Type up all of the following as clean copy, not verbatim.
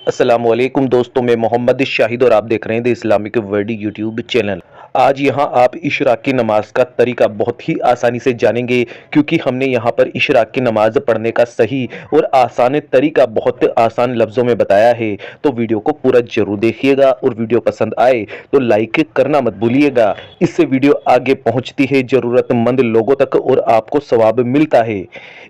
अस्सलाम वालेकुम दोस्तों, मैं मोहम्मद शाहिद और आप देख रहे हैं the Islamic world YouTube channel. आज यहाँ आप इशराक की नमाज का तरीका बहुत ही आसानी से जानेंगे, क्योंकि हमने यहाँ पर इशराक की नमाज पढ़ने का सही और आसान तरीका बहुत आसान लफ्ज़ों में बताया है। तो वीडियो को पूरा जरूर देखिएगा और वीडियो पसंद आए तो लाइक करना मत भूलिएगा। इससे वीडियो आगे पहुँचती है ज़रूरतमंद लोगों तक और आपको सवाब मिलता है।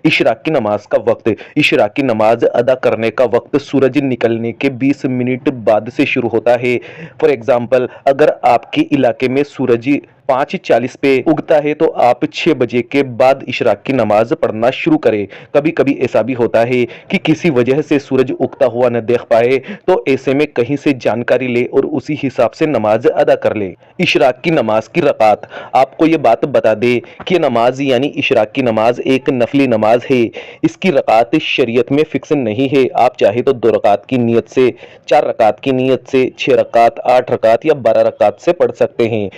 इशराक की नमाज का वक्त। इशराक की नमाज अदा करने का वक्त सूरज निकलने के 20 मिनट बाद से शुरू होता है। फॉर एग्जाम्पल, अगर आपके इलाके में सूरज 5:40 पे उगता है तो आप 6 बजे के बाद इशराक की नमाज पढ़ना शुरू करें। कभी कभी ऐसा भी होता है कि किसी वजह से सूरज उगता हुआ न देख पाए, तो ऐसे में कहीं से जानकारी ले और उसी हिसाब से नमाज अदा कर ले। इशराक की नमाज की रकात। आपको ये बात बता दे कि नमाज यानी इशराक की नमाज एक नफली नमाज है। इसकी रकात शरीयत में फिक्स नहीं है। आप चाहे तो 2 रकात की नीयत से, 4 रकात की नीयत से, 6 रकात, 8 रकात या 12 रकात से पढ़ सकते हैं।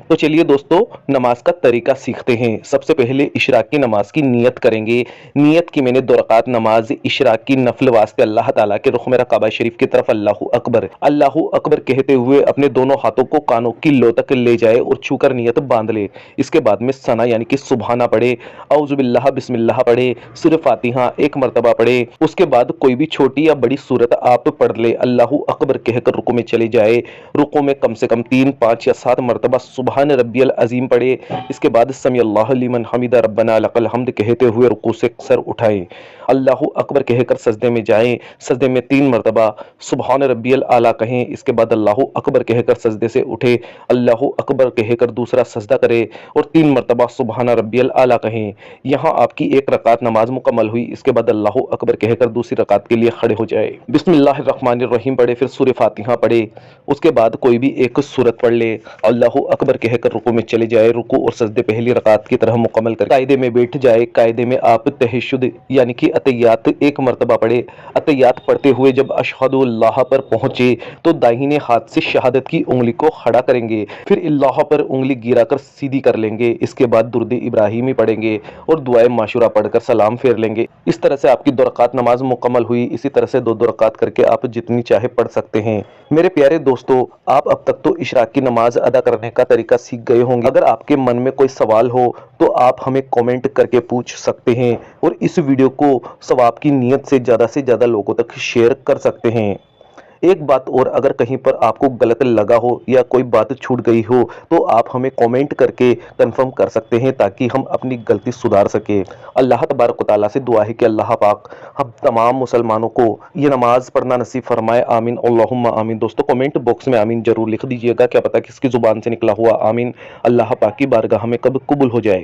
तो चलिए दोस्तों, नमाज का तरीका सीखते हैं। सबसे पहले इशराक की नमाज की नियत करेंगे। नियत की मैंने 2 रकात नमाज इशराक की नफल वास्ते अल्लाह ताला के रुख मेरा काबा शरीफ की तरफ अल्लाहू अकबर कहते हुए अपने दोनों हाथों को कानों की लो तक ले जाए और छूकर नियत बांध ले। इसके बाद में सना यानी कि सुबहाना पढ़े, औज़ु बिल्लाह बिस्मिल्लाह पढ़े, सूरह फातिहा 1 मरतबा पढ़े। उसके बाद कोई भी छोटी या बड़ी सूरत आप पढ़ ले। अल्लाहू अकबर कहकर रुकू में चले जाए। रुकू में कम से कम 3, 5 या 7 मरतबा सुबहान रब्बियल अजीम पढ़े। इसके बाद समी अल्लाहु लिमन हमिदा रब्बना लकल हम्द कहते हुए रुकू से सर उठाएं। अल्लाहू अकबर कहकर सजदे में जाएं। सजदे में 3 मरतबा सुबहान रब्बियल आला कहें। इसके बाद अल्लाहू अकबर कहकर सजदे से उठे। अल्लाहू अकबर कहकर दूसरा सजदा करे और 3 मरतबा सुबहान रब्बियल आला कहें। यहाँ आपकी 1 रकात नमाज मुकम्मल हुई। इसके बाद अल्लाहू अकबर कहकर दूसरी रकात के लिए खड़े हो जाए। बिस्मिल्लाहिर्रहमानिर्रहीम पढ़े, फिर सूरह फातिहा पढ़े। उसके बाद कोई भी एक सूरत पढ़ ले। अल्लाहू अकबर कहकर रुकू में चले जाए। रुकू और सजदे पहली रकात की तरह मुकम्मल कर कायदे में बैठ जाए। कायदे में आप तहश्शुद यानी कि अतहियात 1 मरतबा पढ़े। अतहियात पढ़ते हुए जब अशहदु अल्लाह पर पहुंचे तो दाहिने हाथ से शहादत की उंगली को खड़ा करेंगे, फिर अल्लाह पर उंगली गिराकर सीधी कर लेंगे। इसके बाद दुरूद इब्राहिमी पढ़ेंगे और दुआए माशूरा पढ़कर सलाम फेर लेंगे। इस तरह से आपकी 2 रकात नमाज मुकम्मल हुई। इसी तरह से 2-2 रकात करके आप जितनी चाहे पढ़ सकते हैं। मेरे प्यारे दोस्तों, आप अब तक तो इशराक की नमाज अदा करने का तरीका सीख गए होंगे। अगर आपके मन में कोई सवाल हो तो आप हमें कमेंट करके पूछ सकते हैं और इस वीडियो को सवाब की नीयत से ज़्यादा लोगों तक शेयर कर सकते हैं। एक बात और, अगर कहीं पर आपको गलत लगा हो या कोई बात छूट गई हो तो आप हमें कमेंट करके कंफर्म कर सकते हैं, ताकि हम अपनी गलती सुधार सके। अल्लाह तबारक व तआला से दुआ है कि अल्लाह पाक हम तमाम मुसलमानों को ये नमाज पढ़ना नसीब फरमाए। आमीन अल्लाहुम्मा आमीन। दोस्तों कमेंट बॉक्स में आमीन जरूर लिख दीजिएगा, क्या पता किसकी जुबान से निकला हुआ आमीन अल्लाह पाक की बारगाह में कब कबूल हो जाए।